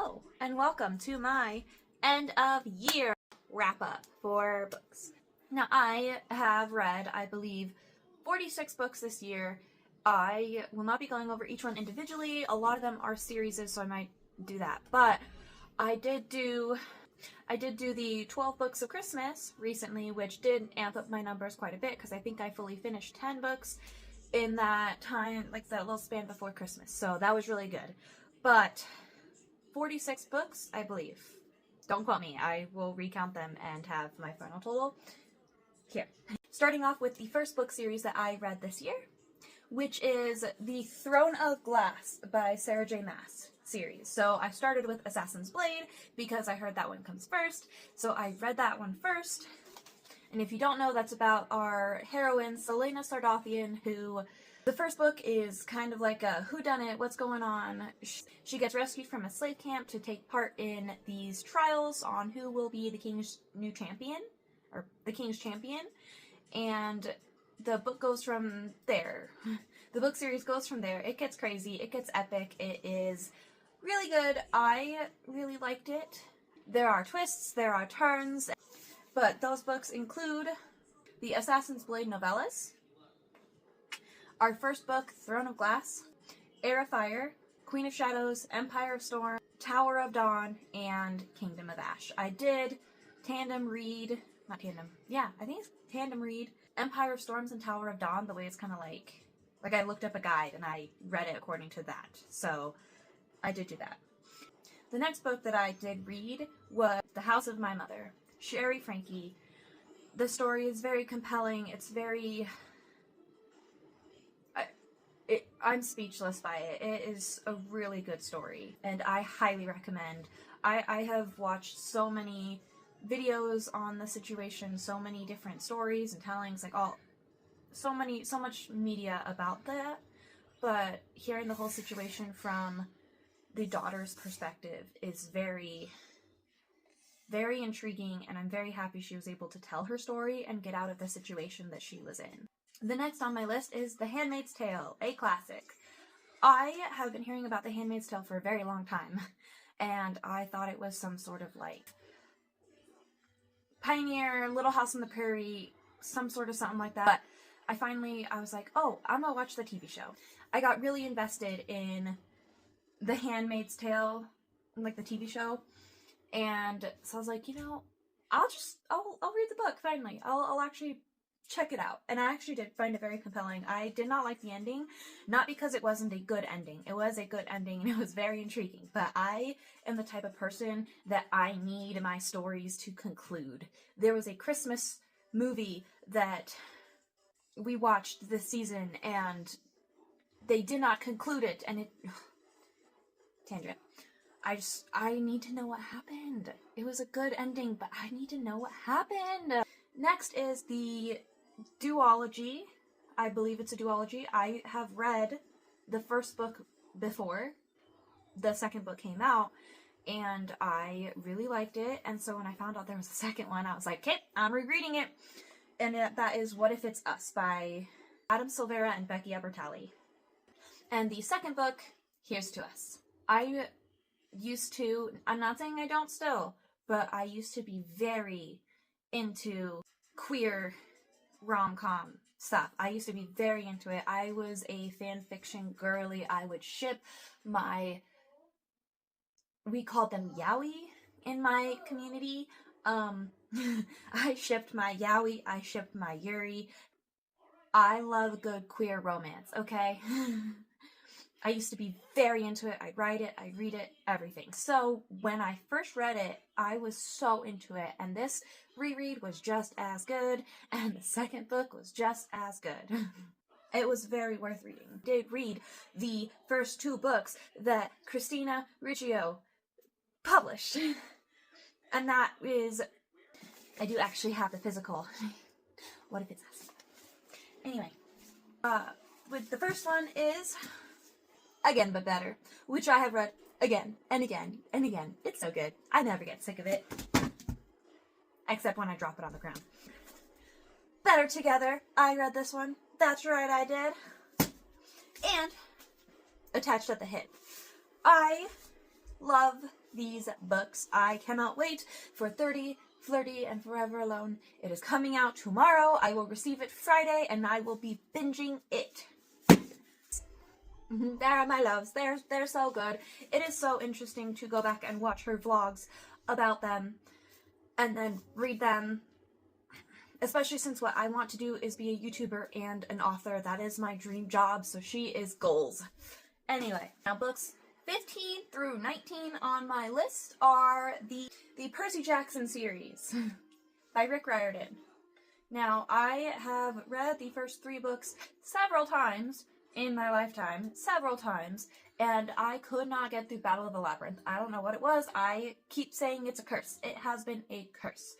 Hello, and welcome to my end of year wrap up for books. Now, I have read, I believe, 46 books this year. I will not be going over each one individually. A lot of them are series, so I might do that. But I did do the 12 books of Christmas recently, which did amp up my numbers quite a bit because I think I fully finished 10 books in that time, like that little span before Christmas. So that was really good. But 46 books, I believe. Don't quote me. I will recount them and have my final total here. Starting off with the first book series that I read this year, which is The Throne of Glass by Sarah J. Maas series. So I started with Assassin's Blade because I heard that one comes first. So I read that one first. And if you don't know, that's about our heroine, Selena Sardothien, who the first book is kind of like a whodunit, what's going on. She gets rescued from a slave camp to take part in these trials on who will be the king's new champion, or the king's champion. And the book goes from there. The book series goes from there. It gets crazy. It gets epic. It is really good. I really liked it. There are twists. There are turns. But those books include the Assassin's Blade novellas, our first book, Throne of Glass, Heir of Fire, Queen of Shadows, Empire of Storm, Tower of Dawn, and Kingdom of Ash. I did tandem read Empire of Storms and Tower of Dawn, the way it's kind of like I looked up a guide and I read it according to that. So I did do that. The next book that I did read was The House of My Mother, Sherry Frankie. The story is very compelling. It's very... I'm speechless by it. It is a really good story, and I highly recommend. I have watched so many videos on the situation, so many different stories and tellings, so much media about that, but hearing the whole situation from the daughter's perspective is very, very intriguing, and I'm very happy she was able to tell her story and get out of the situation that she was in. The next on my list is The Handmaid's Tale, a classic. I have been hearing about The Handmaid's Tale for a very long time, and I thought it was some sort of pioneer, Little House on the Prairie, some sort of something like that. But I was like, oh, I'm gonna watch the TV show. I got really invested in The Handmaid's Tale, like the TV show, and so I was like, I'll read the book finally. I'll actually check it out. And I actually did find it very compelling. I did not like the ending, not because it wasn't a good ending. It was a good ending and it was very intriguing, but I am the type of person that I need my stories to conclude. There was a Christmas movie that we watched this season and they did not conclude it, and tangent. I need to know what happened. It was a good ending, but I need to know what happened. Next is the duology. I believe it's a duology. I have read the first book before the second book came out, and I really liked it. And so when I found out there was a second one, I was like, okay, I'm rereading it. And that is What If It's Us by Adam Silvera and Becky Albertalli. And the second book, Here's to Us. I'm not saying I don't still, but I used to be very into queer rom-com stuff. I used to be very into it. I was a fan fiction girly. I would ship we called them yaoi in my community. I shipped my yaoi, I shipped my yuri. I love good queer romance, okay? I used to be very into it. I write it, I read it, everything. So when I first read it, I was so into it. And this reread was just as good. And the second book was just as good. It was very worth reading. I did read the first two books that Christina Riccio published. And that is, I do actually have the physical. What if it's us? Anyway, with the first one is Again But Better, which I have read again and again and again. It's so good. I never get sick of it. Except when I drop it on the ground. Better Together. I read this one. That's right, I did. And Attached at the Hip. I love these books. I cannot wait for 30, Flirty, and Forever Alone. It is coming out tomorrow. I will receive it Friday, and I will be binging it. There are my loves. They're so good. It is so interesting to go back and watch her vlogs about them and then read them. Especially since what I want to do is be a YouTuber and an author. That is my dream job, so she is goals. Anyway, now books 15 through 19 on my list are the Percy Jackson series by Rick Riordan. Now, I have read the first 3 books several times in my lifetime, and I could not get through Battle of the Labyrinth. I don't know what it was. I keep saying it's a curse. It has been a curse.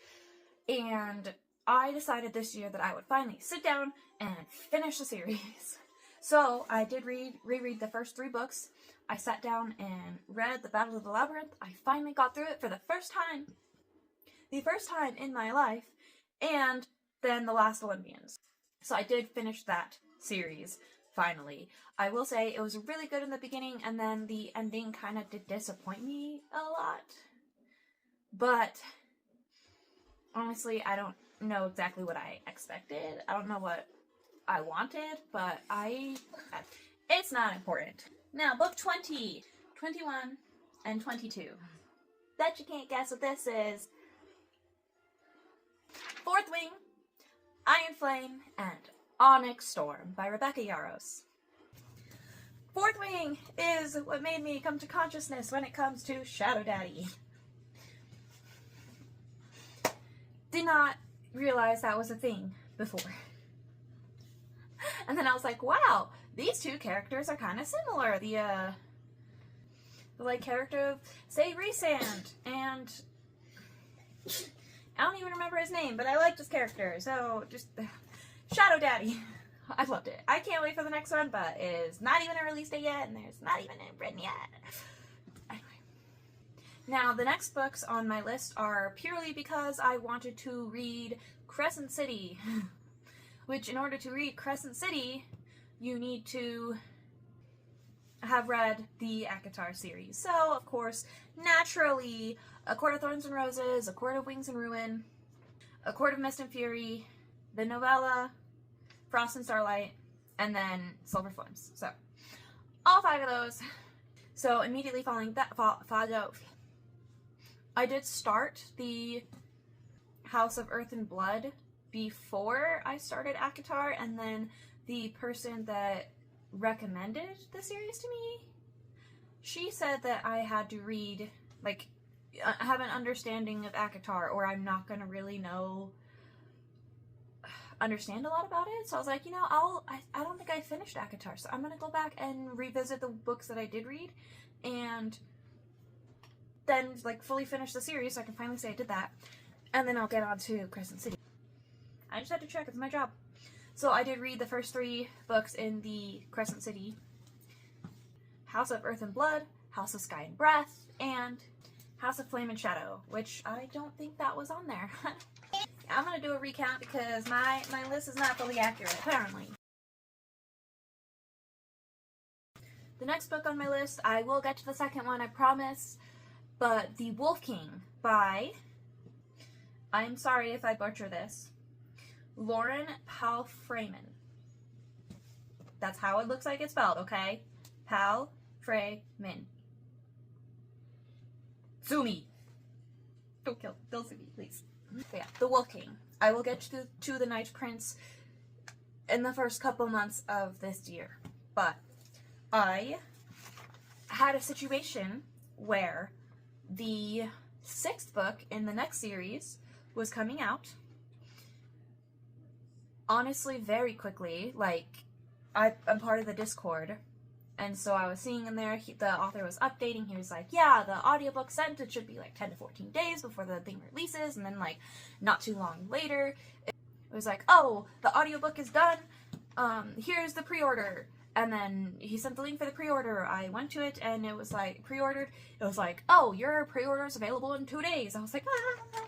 And I decided this year that I would finally sit down and finish the series. So I did reread the first 3 books. I sat down and read the Battle of the Labyrinth. I finally got through it for the first time in my life, and then The Last Olympians. So I did finish that series, finally. I will say it was really good in the beginning, and then the ending kind of did disappoint me a lot. But honestly, I don't know exactly what I expected. I don't know what I wanted, but it's not important. Now, book 20, 21, and 22. Bet you can't guess what this is. Fourth Wing, Iron Flame, and Onyx Storm by Rebecca Yarros. Fourth Wing is what made me come to consciousness when it comes to Shadow Daddy. Did not realize that was a thing before. And then I was like, wow, these 2 characters are kind of similar. The like character of, say, Rhysand, and I don't even remember his name, but I liked his character, so just Shadow Daddy. I loved it. I can't wait for the next one, but it is not even a release date yet, and there's not even a written yet. Anyway. Now, the next books on my list are purely because I wanted to read Crescent City, which in order to read Crescent City, you need to have read the ACOTAR series. So, of course, naturally, A Court of Thorns and Roses, A Court of Wings and Ruin, A Court of Mist and Fury, the novella, Frost and Starlight, and then Silver Flames. So, all 5 of those. So, immediately following that, I did start the House of Earth and Blood before I started ACOTAR, and then the person that recommended the series to me, she said that I had to read, like, have an understanding of ACOTAR, or I'm not gonna really understand a lot about it. So I was like, you know, I don't think I finished ACOTAR, so I'm gonna go back and revisit the books that I did read, and then, like, fully finish the series so I can finally say I did that, and then I'll get on to Crescent City. I just had to check, it's my job. So I did read the first 3 books in the Crescent City: House of Earth and Blood, House of Sky and Breath, and House of Flame and Shadow, which I don't think that was on there. I'm gonna do a recount because my list is not fully accurate, apparently. The next book on my list, I will get to the second one, I promise, but The Wolf King by, I'm sorry if I butcher this, Lauren Palfreyman. That's how it looks like it's spelled, okay? Palfreyman. Sue me. Don't sue me, please. But yeah, The Wolf King. I will get to The Night Prince in the first couple months of this year. But I had a situation where the 6th book in the next series was coming out. Honestly, very quickly. Like, I'm part of the Discord, and so I was seeing in there, the author was updating. He was like, yeah, the audiobook sent, it should be like 10 to 14 days before the thing releases, and then, like, not too long later, it was like, oh, the audiobook is done, here's the pre-order. And then he sent the link for the pre-order. I went to it, and it was like, pre-ordered. It was like, oh, your pre-order is available in 2 days. I was like, ah.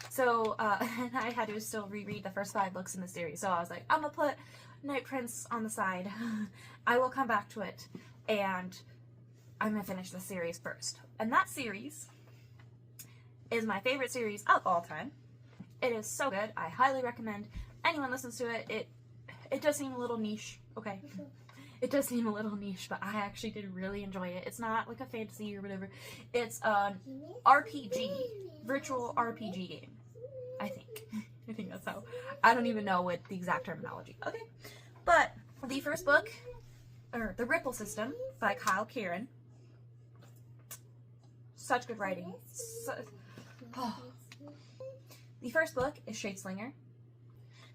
So, and I had to still reread the first 5 books in the series. So I was like, I'm gonna put Night Prince on the side. I will come back to it, and I'm gonna finish the series first. And that series is my favorite series of all time. It is so good. I highly recommend anyone listens to it. It does seem a little niche, okay? It does seem a little niche, but I actually did really enjoy it. It's not like a fantasy or whatever. It's an RPG, virtual RPG game, I think. I think that's how. I don't even know what the exact terminology. Okay, but the first book, or The Ripple System by Kyle Kieran. Such good writing. The first book is Shadeslinger.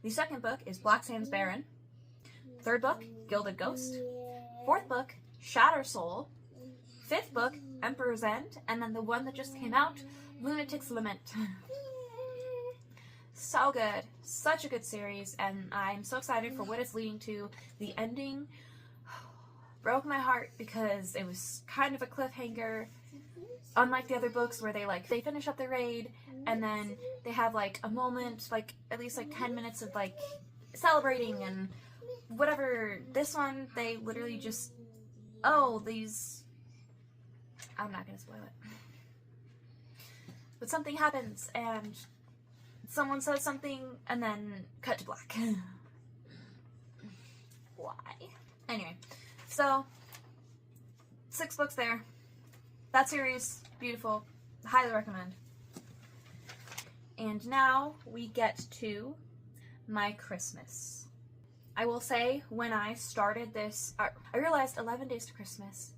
The second book is Black Sands Baron. Third book, Gilded Ghost. Fourth book, Shatter Soul. Fifth book, Emperor's End. And then the one that just came out, Lunatic's Lament. So good. Such a good series, and I'm so excited for what it's leading to. The ending broke my heart because it was kind of a cliffhanger. Unlike the other books where they finish up the raid and then they have like a moment, like at least like 10 minutes of like celebrating and whatever. This one, they literally just, I'm not gonna spoil it. But something happens and someone says something and then cut to black. Why? Anyway, so 6 books there. That series, beautiful. Highly recommend. And now we get to my Christmas. I will say, when I started this, I realized 11 days to Christmas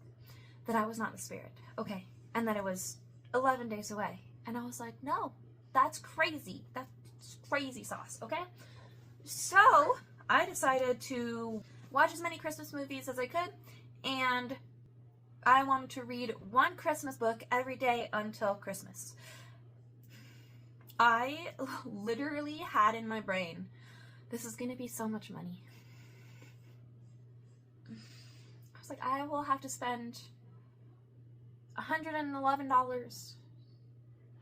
that I was not in the spirit. Okay. And that it was 11 days away. And I was like, no, that's crazy. That's crazy sauce, okay? So I decided to watch as many Christmas movies as I could, and I wanted to read one Christmas book every day until Christmas. I literally had in my brain, this is going to be so much money. I was like, I will have to spend $111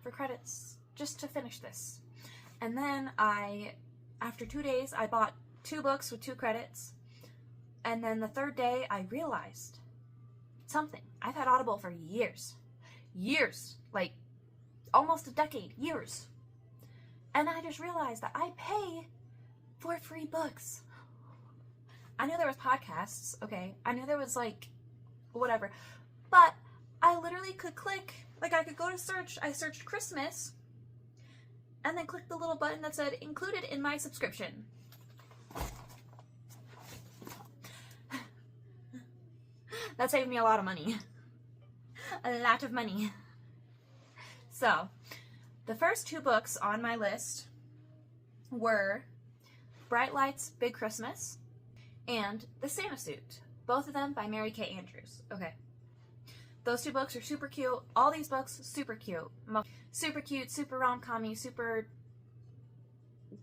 for credits just to finish this. And then after 2 days, I bought 2 books with 2 credits. And then the third day, I realized something. I've had Audible for years. Years. Like, almost a decade. Years. And I just realized that I pay for free books. I knew there was podcasts, okay? I knew there was, like, whatever. But I literally could click, like, I could go to search. I searched Christmas, and then click the little button that said, included in my subscription. That saved me a lot of money. A lot of money. So, the first 2 books on my list were Bright Lights, Big Christmas, and The Santa Suit. Both of them by Mary Kay Andrews. Okay. Those 2 books are super cute. All these books, super cute. Super cute, super rom-com-y, super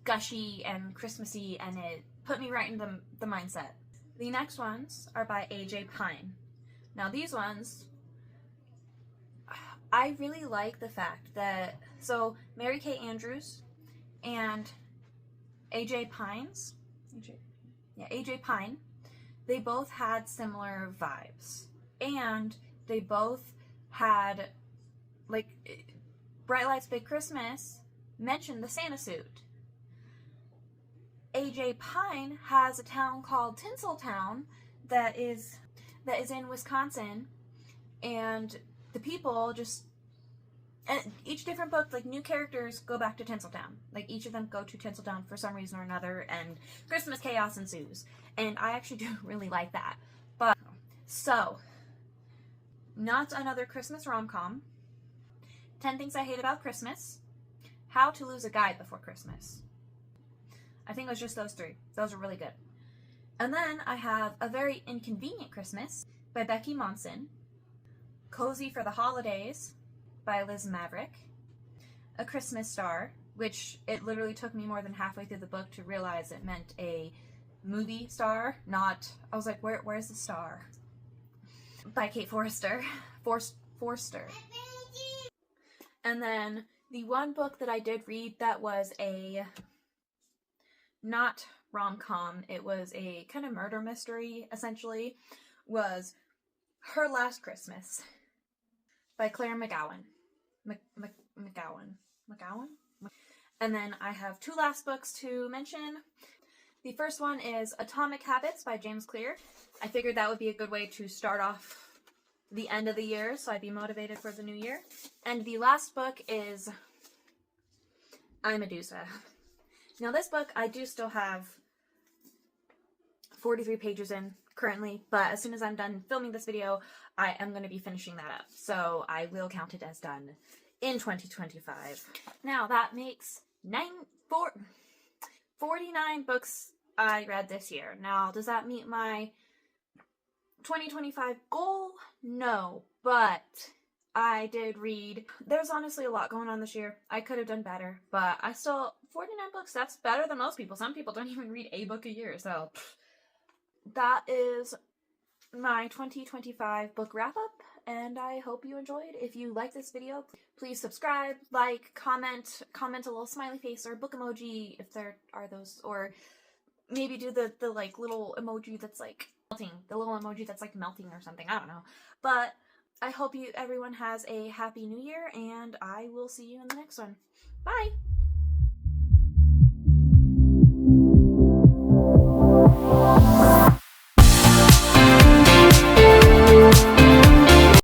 gushy and Christmassy, and it put me right in the mindset. The next ones are by A.J. Pine. Now these ones, I really like the fact that, so Mary Kay Andrews and A.J. Pine, they both had similar vibes. And they both had, like, Bright Lights, Big Christmas mentioned the Santa Suit. A.J. Pine has a town called Tinseltown that is in Wisconsin, and the people just, and each different book, like, new characters go back to Tinseltown. Like, each of them go to Tinseltown for some reason or another, and Christmas chaos ensues. And I actually do really like that. But, so, not another Christmas rom-com. 10 Things I Hate About Christmas. How to Lose a Guy Before Christmas. I think it was just those 3. Those are really good. And then I have A Very Inconvenient Christmas by Becky Monson. Cozy for the Holidays by Liz Maverick. A Christmas Star, which it literally took me more than halfway through the book to realize it meant a movie star, not, I was like, where's the star? By Kate Forster. Forster. And then the one book that I did read that was a not rom-com, it was a kind of murder mystery, essentially, was Her Last Christmas by Claire McGowan. McGowan? And then I have two last books to mention. The first one is Atomic Habits by James Clear. I figured that would be a good way to start off the end of the year, so I'd be motivated for the new year. And the last book is I, Medusa. Now this book, I do still have 43 pages in currently, but as soon as I'm done filming this video, I am going to be finishing that up. So I will count it as done in 2025. Now that makes 49 books I read this year. Now, does that meet my 2025 goal? No, but I did read. There's honestly a lot going on this year. I could have done better, but 49 books, that's better than most people. Some people don't even read a book a year, so that is my 2025 book wrap up, and I hope you enjoyed. If you like this video, please subscribe, like, comment a little smiley face or book emoji if there are those, or maybe do the like little emoji that's like melting, the little emoji that's like melting or something, I don't know. But I hope everyone has a happy new year, and I will see you in the next one. Bye!